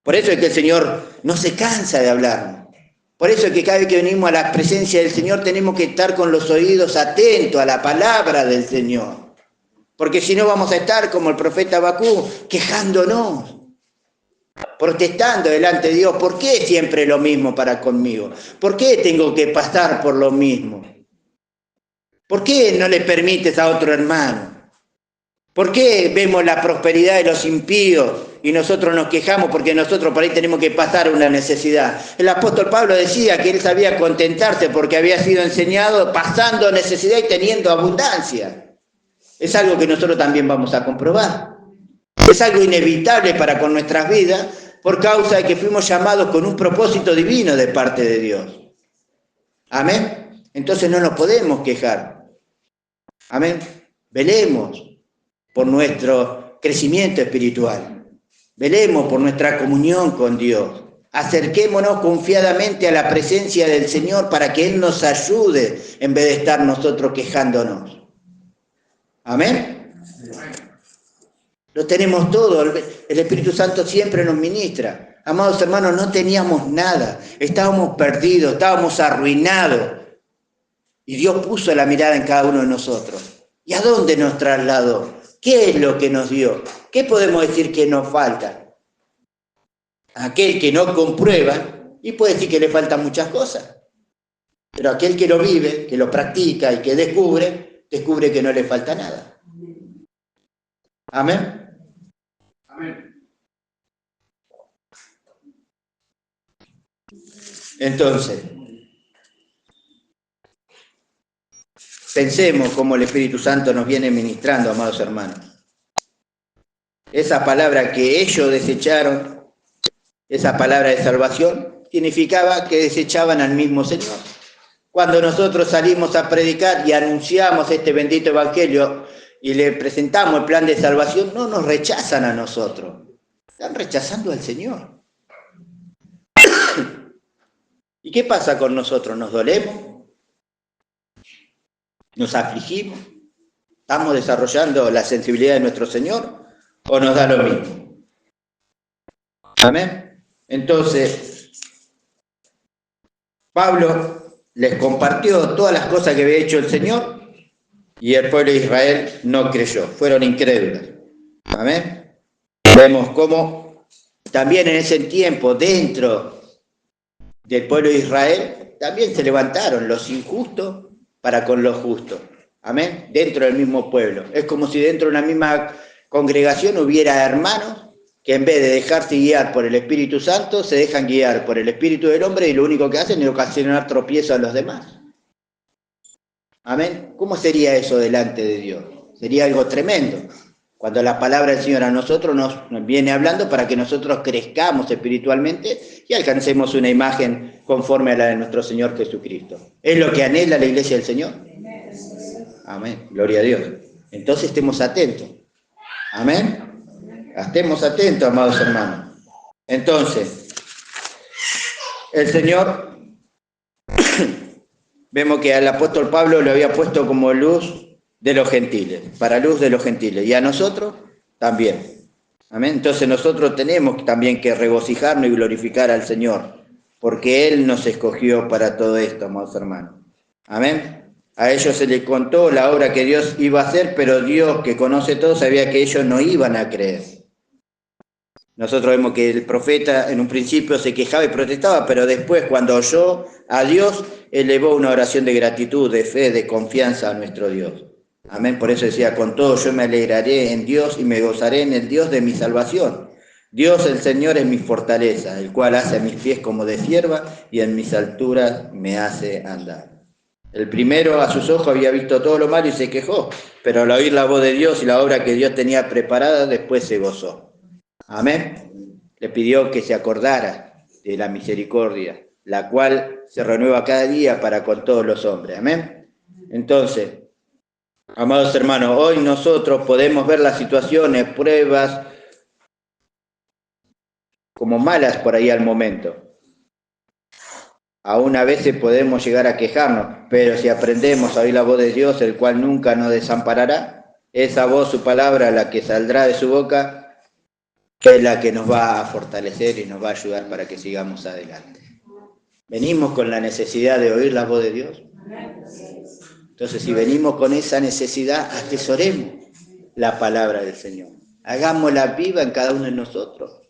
Por eso es que el Señor no se cansa de hablarnos. Por eso es que cada vez que venimos a la presencia del Señor tenemos que estar con los oídos atentos a la palabra del Señor. Porque si no vamos a estar como el profeta Habacuc, quejándonos, protestando delante de Dios. ¿Por qué siempre lo mismo para conmigo? ¿Por qué tengo que pasar por lo mismo? ¿Por qué no le permites a otro hermano? ¿Por qué vemos la prosperidad de los impíos y nosotros nos quejamos porque nosotros por ahí tenemos que pasar una necesidad? El apóstol Pablo decía que él sabía contentarse porque había sido enseñado pasando necesidad y teniendo abundancia. Es algo que nosotros también vamos a comprobar. Es algo inevitable para con nuestras vidas por causa de que fuimos llamados con un propósito divino de parte de Dios. Amén. Entonces no nos podemos quejar. Amén. Velemos por nuestro crecimiento espiritual. Velemos por nuestra comunión con Dios. Acerquémonos confiadamente a la presencia del Señor para que Él nos ayude en vez de estar nosotros quejándonos. Amén. Lo tenemos todo. El Espíritu Santo siempre nos ministra. Amados hermanos, no teníamos nada. Estábamos perdidos, estábamos arruinados. Y Dios puso la mirada en cada uno de nosotros. ¿Y a dónde nos trasladó? ¿Qué es lo que nos dio? ¿Qué podemos decir que nos falta? Aquel que no comprueba, y puede decir que le faltan muchas cosas. Pero aquel que lo vive, que lo practica y que descubre que no le falta nada. Amén. Amén. Entonces, pensemos cómo el Espíritu Santo nos viene ministrando, amados hermanos. Esa palabra que ellos desecharon, esa palabra de salvación, significaba que desechaban al mismo Señor. Cuando nosotros salimos a predicar y anunciamos este bendito evangelio y le presentamos el plan de salvación, no nos rechazan a nosotros, están rechazando al Señor. ¿Y qué pasa con nosotros? ¿Nos dolemos? ¿Nos afligimos? ¿Estamos desarrollando la sensibilidad de nuestro Señor? ¿O nos da lo mismo? Amén. Entonces, Pablo les compartió todas las cosas que había hecho el Señor y el pueblo de Israel no creyó, fueron incrédulos. Amén. Vemos cómo también en ese tiempo, dentro del pueblo de Israel, también se levantaron los injustos para con los justos. Amén. Dentro del mismo pueblo. Es como si dentro de una misma congregación hubiera hermanos que en vez de dejarse guiar por el Espíritu Santo, se dejan guiar por el Espíritu del hombre y lo único que hacen es ocasionar tropiezo a los demás. Amén. ¿Cómo sería eso delante de Dios? Sería algo tremendo. Cuando la palabra del Señor a nosotros nos viene hablando para que nosotros crezcamos espiritualmente y alcancemos una imagen conforme a la de nuestro Señor Jesucristo. ¿Es lo que anhela la iglesia del Señor? Amén. Gloria a Dios. Entonces estemos atentos. Amén. Estemos atentos, amados hermanos. Entonces, el Señor, vemos que al apóstol Pablo lo había puesto como luz de los gentiles, para luz de los gentiles, y a nosotros también. Amén. Entonces nosotros tenemos también que regocijarnos y glorificar al Señor, porque Él nos escogió para todo esto, amados hermanos. Amén. A ellos se les contó la obra que Dios iba a hacer, pero Dios, que conoce todo, sabía que ellos no iban a creer. Nosotros vemos que el profeta en un principio se quejaba y protestaba, pero después cuando oyó a Dios, elevó una oración de gratitud, de fe, de confianza a nuestro Dios. Amén. Por eso decía, con todo yo me alegraré en Dios y me gozaré en el Dios de mi salvación. Dios el Señor es mi fortaleza, el cual hace a mis pies como de cierva y en mis alturas me hace andar. El primero a sus ojos había visto todo lo malo y se quejó, pero al oír la voz de Dios y la obra que Dios tenía preparada, después se gozó. Amén. Le pidió que se acordara de la misericordia, la cual se renueva cada día para con todos los hombres. Amén. Entonces, amados hermanos, hoy nosotros podemos ver las situaciones, pruebas, como malas por ahí al momento. Aún a veces podemos llegar a quejarnos, pero si aprendemos a oír la voz de Dios, el cual nunca nos desamparará, esa voz, su palabra, la que saldrá de su boca, es la que nos va a fortalecer y nos va a ayudar para que sigamos adelante. ¿Venimos con la necesidad de oír la voz de Dios? Entonces, si venimos con esa necesidad, atesoremos la palabra del Señor. Hagámosla viva en cada uno de nosotros.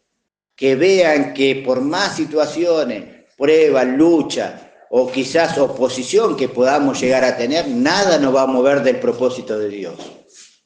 Que vean que por más situaciones, pruebas, lucha o quizás oposición que podamos llegar a tener, nada nos va a mover del propósito de Dios.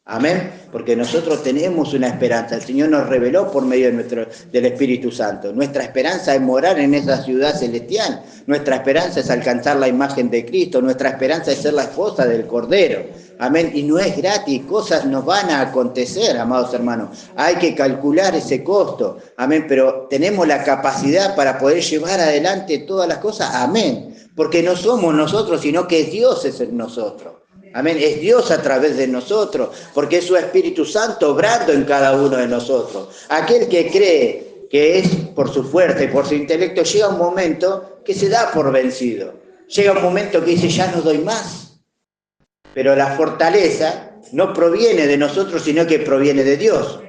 Amén, porque nosotros tenemos una esperanza. El Señor nos reveló por medio del Espíritu Santo. Nuestra esperanza es morar en esa ciudad celestial. Nuestra esperanza es alcanzar la imagen de Cristo. Nuestra esperanza es ser la esposa del Cordero. Amén, y no es gratis, cosas nos van a acontecer, amados hermanos. Hay que calcular ese costo. Amén, pero tenemos la capacidad para poder llevar adelante todas las cosas. Amén, porque no somos nosotros, sino que Dios es en nosotros. Amén, es Dios a través de nosotros, porque es su Espíritu Santo obrando en cada uno de nosotros. Aquel que cree que es por su fuerza y por su intelecto, llega un momento que se da por vencido. Llega un momento que dice, ya no doy más. Pero la fortaleza no proviene de nosotros, sino que proviene de Dios.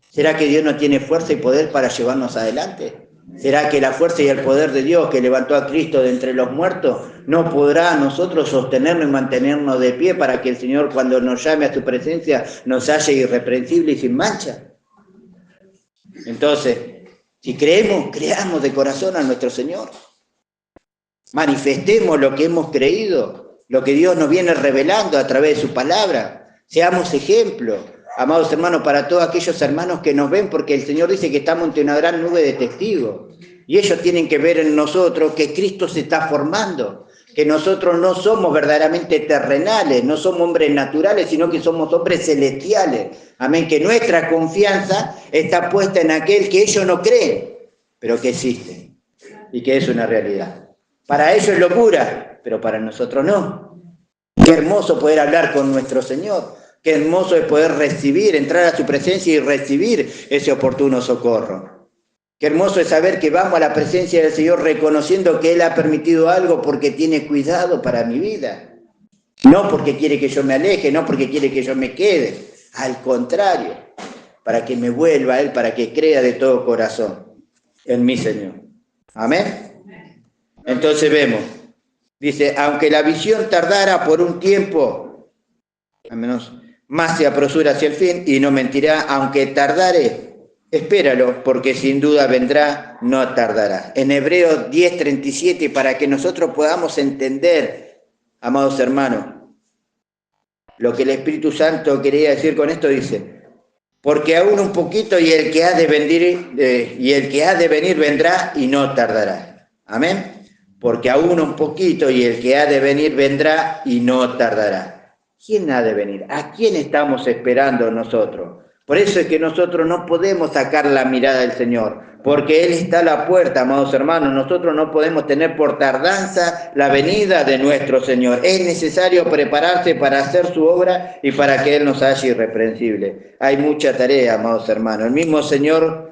¿Será que Dios no tiene fuerza y poder para llevarnos adelante? ¿Será que la fuerza y el poder de Dios que levantó a Cristo de entre los muertos no podrá a nosotros sostenernos y mantenernos de pie para que el Señor, cuando nos llame a su presencia, nos halle irreprensible y sin mancha? Entonces, si creemos, creamos de corazón a nuestro Señor. Manifestemos lo que hemos creído, lo que Dios nos viene revelando a través de su palabra. Seamos ejemplo, amados hermanos, para todos aquellos hermanos que nos ven, porque el Señor dice que estamos ante una gran nube de testigos. Y ellos tienen que ver en nosotros que Cristo se está formando, que nosotros no somos verdaderamente terrenales, no somos hombres naturales, sino que somos hombres celestiales. Amén, que nuestra confianza está puesta en aquel que ellos no creen, pero que existe y que es una realidad. Para ellos es locura, pero para nosotros no. Qué hermoso poder hablar con nuestro Señor. Qué hermoso es poder recibir, entrar a su presencia y recibir ese oportuno socorro. Qué hermoso es saber que vamos a la presencia del Señor reconociendo que Él ha permitido algo porque tiene cuidado para mi vida. No porque quiere que yo me aleje, no porque quiere que yo me quede. Al contrario, para que me vuelva a Él, para que crea de todo corazón en mi Señor. Amén. Entonces vemos, dice, aunque la visión tardara por un tiempo, al menos más se apresura hacia el fin y no mentirá, aunque tardare, espéralo, porque sin duda vendrá, no tardará. En Hebreos 10:37, para que nosotros podamos entender, amados hermanos, lo que el Espíritu Santo quería decir con esto, dice, porque aún un poquito y el que ha de venir vendrá y no tardará. Amén. Porque aún un poquito y el que ha de venir vendrá y no tardará. ¿Quién ha de venir? ¿A quién estamos esperando nosotros? Por eso es que nosotros no podemos sacar la mirada del Señor, porque Él está a la puerta, amados hermanos. Nosotros no podemos tener por tardanza la venida de nuestro Señor. Es necesario prepararse para hacer su obra y para que Él nos haga irreprensible. Hay mucha tarea, amados hermanos. El mismo Señor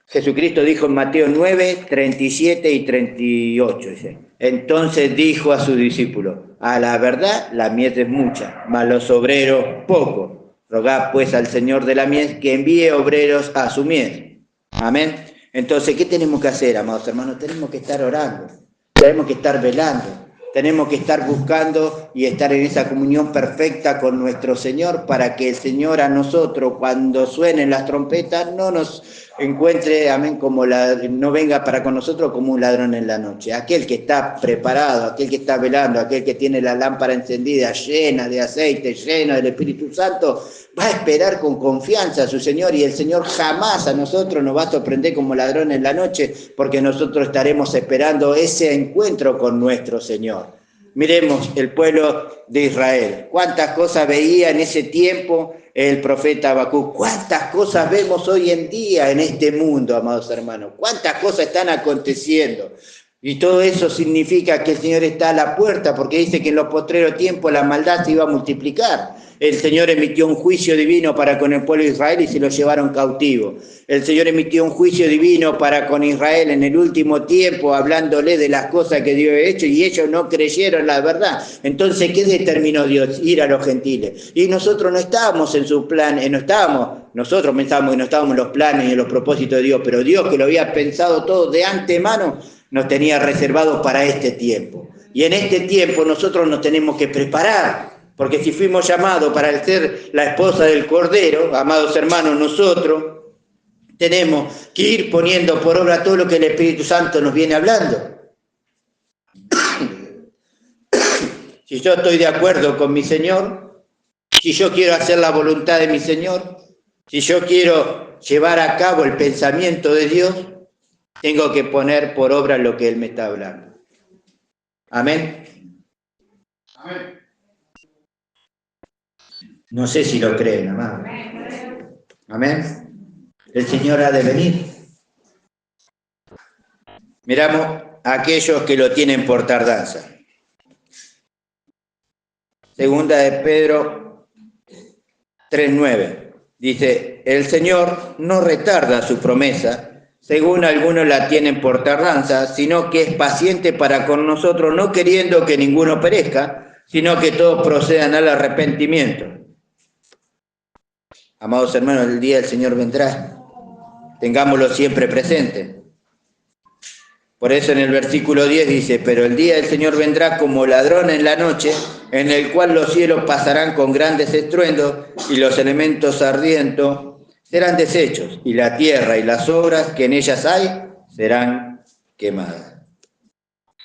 Jesucristo dijo en Mateo 9, 37 y 38, dice, entonces dijo a sus discípulos, a la verdad la mies es mucha, mas los obreros pocos. Rogad pues al Señor de la mies que envíe obreros a su mies. Amén. Entonces, ¿qué tenemos que hacer, amados hermanos? Tenemos que estar orando, tenemos que estar velando, tenemos que estar buscando y estar en esa comunión perfecta con nuestro Señor para que el Señor a nosotros, cuando suenen las trompetas, no nos encuentre, amén, no venga para con nosotros como un ladrón en la noche. Aquel que está preparado, aquel que está velando, aquel que tiene la lámpara encendida, llena de aceite, llena del Espíritu Santo, va a esperar con confianza a su Señor, y el Señor jamás a nosotros nos va a sorprender como ladrón en la noche, porque nosotros estaremos esperando ese encuentro con nuestro Señor. Miremos el pueblo de Israel. Cuántas cosas veía en ese tiempo el profeta Habacuc. Cuántas cosas vemos hoy en día en este mundo, amados hermanos. Cuántas cosas están aconteciendo. Y todo eso significa que el Señor está a la puerta, porque dice que en los postreros tiempos la maldad se iba a multiplicar. El Señor emitió un juicio divino para con el pueblo de Israel y se lo llevaron cautivo. El Señor emitió un juicio divino para con Israel en el último tiempo, hablándole de las cosas que Dios ha hecho, y ellos no creyeron la verdad. Entonces, ¿qué determinó Dios? Ir a los gentiles. Y nosotros no estábamos en su plan, nosotros pensábamos que no estábamos en los planes y en los propósitos de Dios, pero Dios, que lo había pensado todo de antemano, nos tenía reservados para este tiempo. Y en este tiempo nosotros nos tenemos que preparar. Porque si fuimos llamados para ser la esposa del Cordero, amados hermanos, nosotros tenemos que ir poniendo por obra todo lo que el Espíritu Santo nos viene hablando. Si yo estoy de acuerdo con mi Señor, si yo quiero hacer la voluntad de mi Señor, si yo quiero llevar a cabo el pensamiento de Dios, tengo que poner por obra lo que Él me está hablando. Amén. Amén. No sé si lo creen, amado. Amén. El Señor ha de venir. Miramos a aquellos que lo tienen por tardanza. Segunda de Pedro 3:9. Dice, el Señor no retarda su promesa, según algunos la tienen por tardanza, sino que es paciente para con nosotros, no queriendo que ninguno perezca, sino que todos procedan al arrepentimiento. Amados hermanos, el día del Señor vendrá. Tengámoslo siempre presente. Por eso en el versículo 10 dice, pero el día del Señor vendrá como ladrón en la noche, en el cual los cielos pasarán con grandes estruendos y los elementos ardientes serán deshechos, y la tierra y las obras que en ellas hay serán quemadas.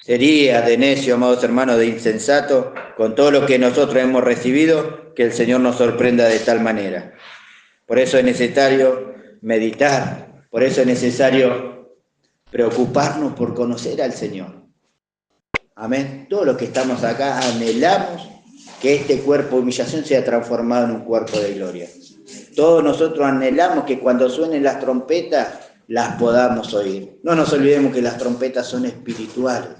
Sería de necio, amados hermanos, de insensato, con todo lo que nosotros hemos recibido, que el Señor nos sorprenda de tal manera. Por eso es necesario meditar, por eso es necesario preocuparnos por conocer al Señor. Amén. Todos los que estamos acá anhelamos que este cuerpo de humillación sea transformado en un cuerpo de gloria. Todos nosotros anhelamos que cuando suenen las trompetas las podamos oír. No nos olvidemos que las trompetas son espirituales.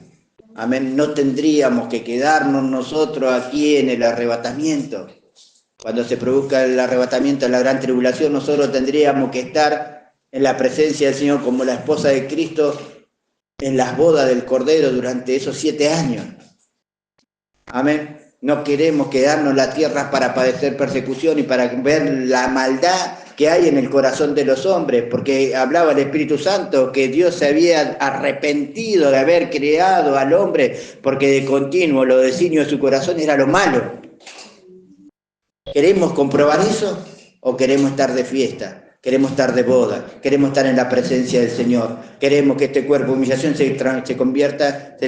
Amén. No tendríamos que quedarnos nosotros aquí en el arrebatamiento. Cuando se produzca el arrebatamiento de la gran tribulación, nosotros tendríamos que estar en la presencia del Señor como la esposa de Cristo en las bodas del Cordero durante esos 7 años. Amén. No queremos quedarnos en la tierra para padecer persecución y para ver la maldad que hay en el corazón de los hombres, porque hablaba el Espíritu Santo que Dios se había arrepentido de haber creado al hombre, porque de continuo lo designios de su corazón era lo malo. ¿Queremos comprobar eso o queremos estar de fiesta? Queremos estar de boda, queremos estar en la presencia del Señor, queremos que este cuerpo de humillación se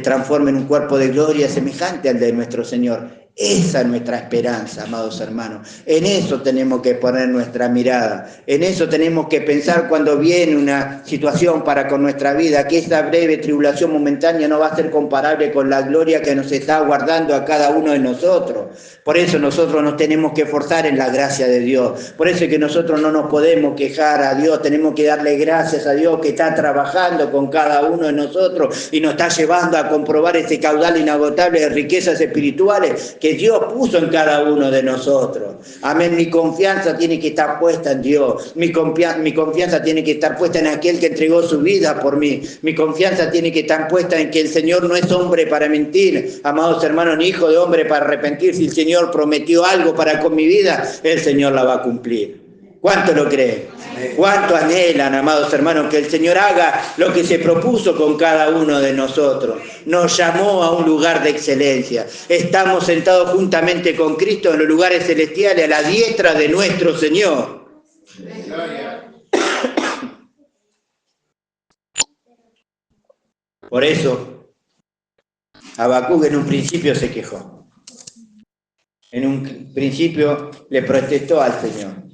transforme en un cuerpo de gloria semejante al de nuestro Señor. Esa es nuestra esperanza, amados hermanos. En eso tenemos que poner nuestra mirada, en eso tenemos que pensar cuando viene una situación para con nuestra vida, que esta breve tribulación momentánea no va a ser comparable con la gloria que nos está aguardando a cada uno de nosotros. Por eso nosotros nos tenemos que esforzar en la gracia de Dios. Por eso es que nosotros no nos podemos quejar a Dios, tenemos que darle gracias a Dios que está trabajando con cada uno de nosotros y nos está llevando a comprobar ese caudal inagotable de riquezas espirituales que Dios puso en cada uno de nosotros. Amén. Mi confianza tiene que estar puesta en Dios. Mi confianza tiene que estar puesta en aquel que entregó su vida por mí. Mi confianza tiene que estar puesta en que el Señor no es hombre para mentir, amados hermanos, ni hijo de hombre para arrepentir. Si el Señor prometió algo para con mi vida, el Señor la va a cumplir. ¿Cuánto lo creen? ¿Cuánto anhelan, amados hermanos, que el Señor haga lo que se propuso con cada uno de nosotros? Nos llamó a un lugar de excelencia. Estamos sentados juntamente con Cristo en los lugares celestiales a la diestra de nuestro Señor. Por eso, Habacuc en un principio se quejó. En un principio le protestó al Señor.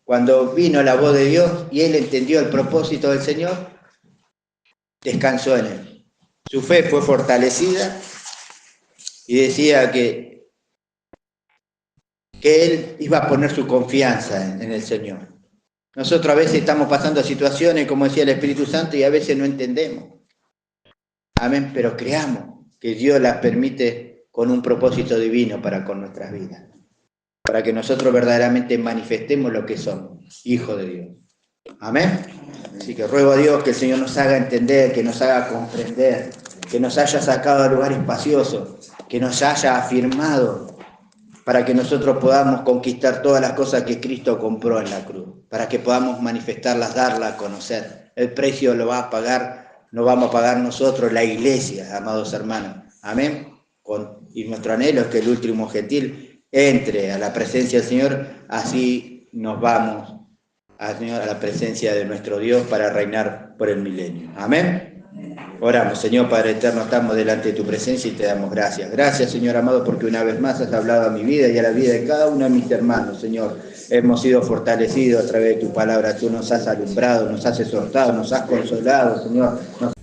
Cuando vino la voz de Dios y él entendió el propósito del Señor, descansó en él. Su fe fue fortalecida y decía que él iba a poner su confianza en el Señor. Nosotros a veces estamos pasando situaciones, como decía el Espíritu Santo, y a veces no entendemos. Amén, pero creamos que Dios las permite con un propósito divino para con nuestras vidas, para que nosotros verdaderamente manifestemos lo que somos, hijos de Dios. Amén. Así que ruego a Dios que el Señor nos haga entender, que nos haga comprender, que nos haya sacado a lugares espaciosos, que nos haya afirmado, para que nosotros podamos conquistar todas las cosas que Cristo compró en la cruz, para que podamos manifestarlas, darlas a conocer. El precio lo va a pagar, lo vamos a pagar nosotros, la iglesia, amados hermanos. Amén. Y nuestro anhelo es que el último gentil entre a la presencia del Señor, así nos vamos a la presencia de nuestro Dios para reinar por el milenio. Amén. Oramos. Señor Padre eterno, estamos delante de tu presencia y te damos gracias. Gracias, Señor amado, porque una vez más has hablado a mi vida y a la vida de cada uno de mis hermanos, Señor. Hemos sido fortalecidos a través de tu palabra. Tú nos has alumbrado, nos has exhortado, nos has consolado, Señor. Nos